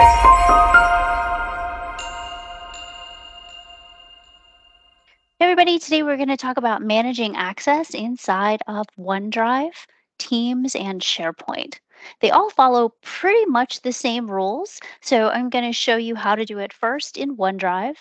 Hey everybody, today we're going to talk about managing access inside of OneDrive, Teams, and SharePoint. They all follow pretty much the same rules, so I'm going to show you how to do it first in OneDrive,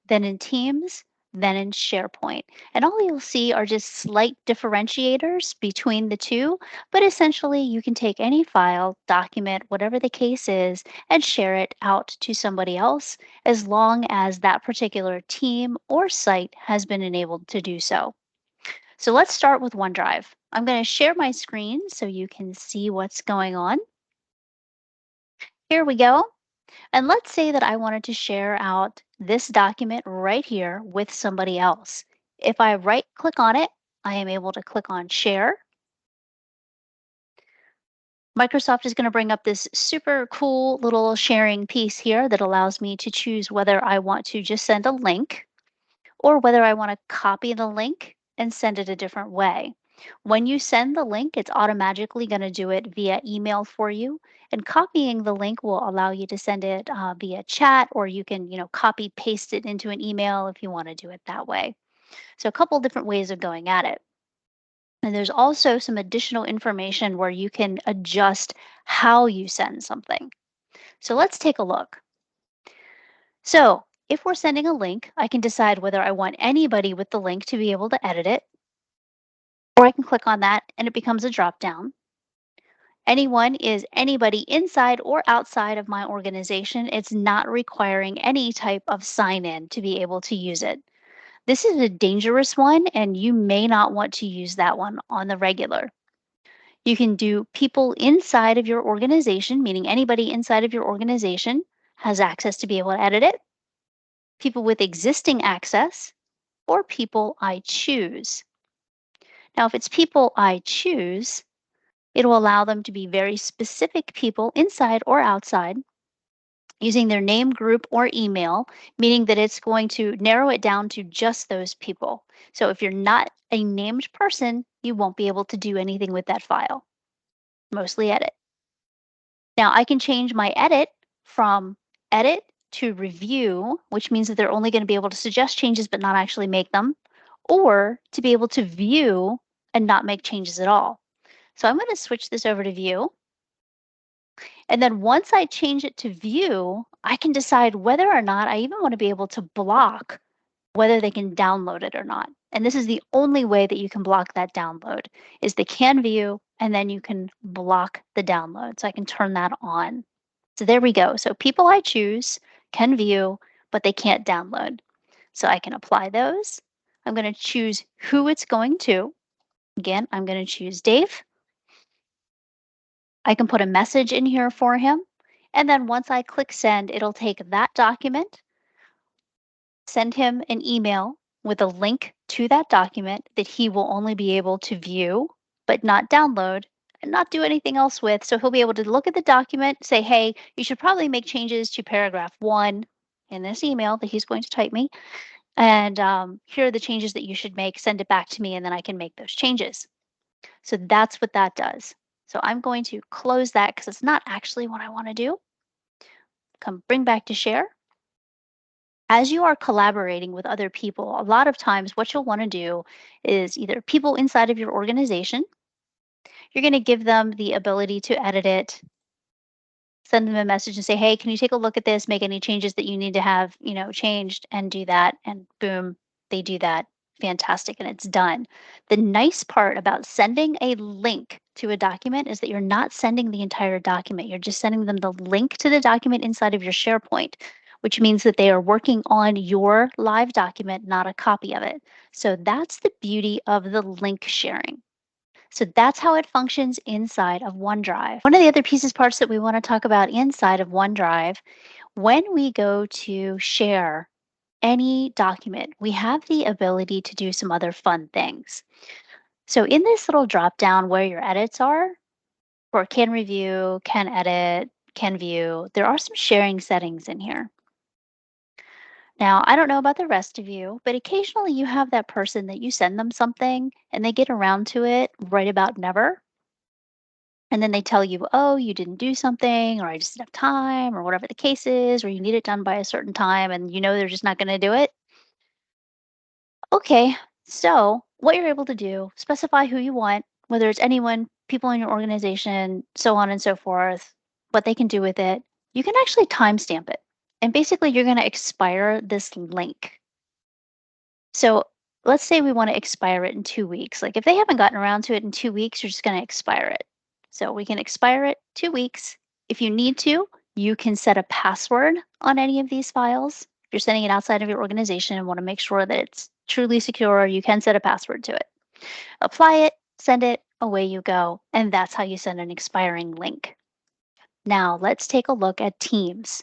then in Teams, then in SharePoint. And all you'll see are just slight differentiators between the two, but essentially you can take any file, document, whatever the case is, and share it out to somebody else as long as that particular team or site has been enabled to do so. So let's start with OneDrive. I'm going to share my screen so you can see what's going on. Here we go. And let's say that I wanted to share out this document right here with somebody else. If I right click on it, I am able to click on Share. Microsoft is going to bring up this super cool little sharing piece here that allows me to choose whether I want to just send a link or whether I want to copy the link and send it a different way. When you send the link, it's automatically going to do it via email for you. And copying the link will allow you to send it via chat, or you can, copy paste it into an email if you want to do it that way. So a couple different ways of going at it. And there's also some additional information where you can adjust how you send something. So let's take a look. So if we're sending a link, I can decide whether I want anybody with the link to be able to edit it, or I can click on that and it becomes a drop down. Anyone is anybody inside or outside of my organization. It's not requiring any type of sign in to be able to use it. This is a dangerous one, and you may not want to use that one on the regular. You can do people inside of your organization, meaning anybody inside of your organization has access to be able to edit it, people with existing access, or people I choose. Now, if it's people I choose, it will allow them to be very specific people inside or outside using their name, group, or email, meaning that it's going to narrow it down to just those people. So if you're not a named person, you won't be able to do anything with that file, mostly edit. Now I can change my edit from edit to review, which means that they're only going to be able to suggest changes but not actually make them, or to be able to view and not make changes at all. So I'm going to switch this over to view. And then once I change it to view, I can decide whether or not I even want to be able to block whether they can download it or not. And this is the only way that you can block that download is the can view, and then you can block the download. So I can turn that on. So there we go. So people I choose can view, but they can't download. So I can apply those. I'm going to choose who it's going to. Again, I'm going to choose Dave. I can put a message in here for him. And then once I click send, it'll take that document, send him an email with a link to that document that he will only be able to view, but not download and not do anything else with. So he'll be able to look at the document, say, hey, you should probably make changes to paragraph 1 in this email that he's going to type me. And here are the changes that you should make. Send it back to me, and then I can make those changes. So that's what that does. So I'm going to close that because it's not actually what I want to do. Come bring back to share. As you are collaborating with other people, a lot of times what you'll want to do is either people inside of your organization, you're going to give them the ability to edit it, send them a message and say, hey, can you take a look at this, make any changes that you need to have, changed, and do that. And boom, they do that. Fantastic. And it's done. The nice part about sending a link to a document is that you're not sending the entire document. You're just sending them the link to the document inside of your SharePoint, which means that they are working on your live document, not a copy of it. So that's the beauty of the link sharing. So that's how it functions inside of OneDrive. One of the other parts that we want to talk about inside of OneDrive, when we go to share any document, we have the ability to do some other fun things. So in this little drop down where your edits are, for can review, can edit, can view, there are some sharing settings in here. Now, I don't know about the rest of you, but occasionally you have that person that you send them something and they get around to it right about never. And then they tell you, oh, you didn't do something, or I just didn't have time, or whatever the case is, or you need it done by a certain time, and you know they're just not going to do it. Okay, so what you're able to do, specify who you want, whether it's anyone, people in your organization, so on and so forth, what they can do with it. You can actually timestamp it. And basically, you're going to expire this link. So let's say we want to expire it in 2 weeks. Like if they haven't gotten around to it in 2 weeks, you're just going to expire it. So we can expire it 2 weeks. If you need to, you can set a password on any of these files. If you're sending it outside of your organization and want to make sure that it's truly secure, you can set a password to it. Apply it, send it, away you go. And that's how you send an expiring link. Now let's take a look at Teams.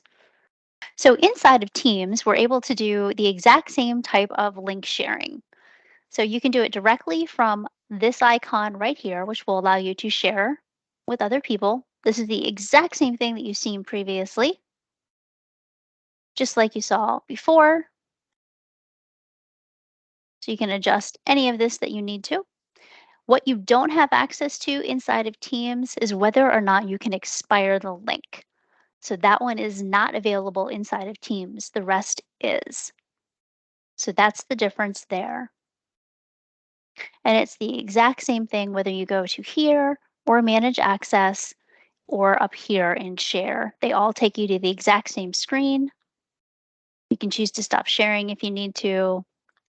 So inside of Teams, we're able to do the exact same type of link sharing. So you can do it directly from this icon right here, which will allow you to share with other people. This is the exact same thing that you've seen previously, just like you saw before. So you can adjust any of this that you need to. What you don't have access to inside of Teams is whether or not you can expire the link. So that one is not available inside of Teams. The rest is. So that's the difference there. And it's the exact same thing whether you go to here or manage access or up here in share. They all take you to the exact same screen. You can choose to stop sharing if you need to,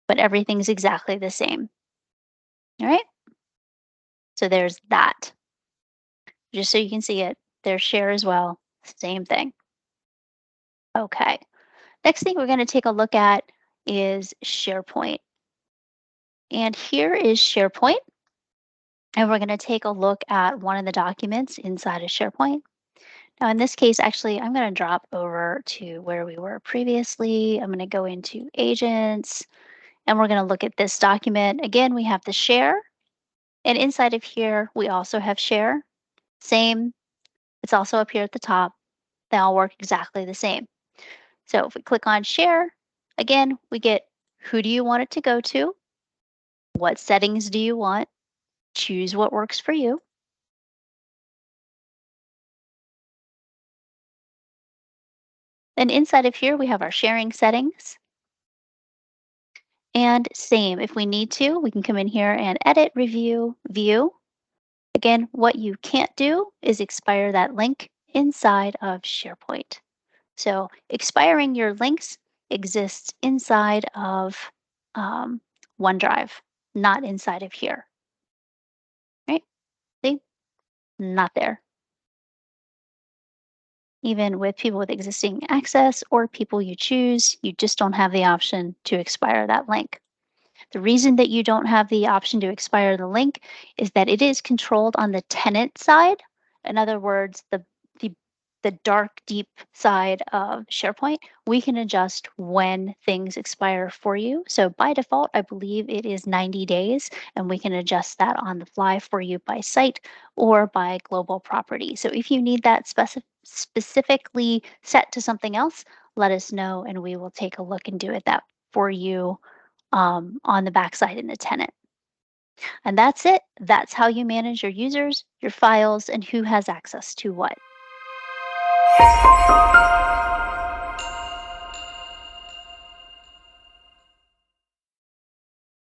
but everything's exactly the same. All right. So there's that. Just so you can see it. There's share as well. Same thing. Okay. Next thing we're going to take a look at is SharePoint. And here is SharePoint. And we're going to take a look at one of the documents inside of SharePoint. Now, in this case, actually, I'm going to drop over to where we were previously. I'm going to go into Agents, and we're going to look at this document. Again, we have the share, and inside of here, we also have share. Same. It's also up here at the top. They all work exactly the same. So if we click on share, again, we get who do you want it to go to? What settings do you want? Choose what works for you. And inside of here, we have our sharing settings. And same, if we need to, we can come in here and edit, review, view. Again, what you can't do is expire that link inside of SharePoint. So expiring your links exists inside of OneDrive, not inside of here, right? See, not there. Even with people with existing access or people you choose, you just don't have the option to expire that link. The reason that you don't have the option to expire the link is that it is controlled on the tenant side. In other words, the, the dark, deep side of SharePoint, we can adjust when things expire for you. So by default, I believe it is 90 days, and we can adjust that on the fly for you by site or by global property. So if you need that specifically set to something else, let us know, and we will take a look and do it that for you on the backside in the tenant. And that's it. That's how you manage your users, your files, and who has access to what.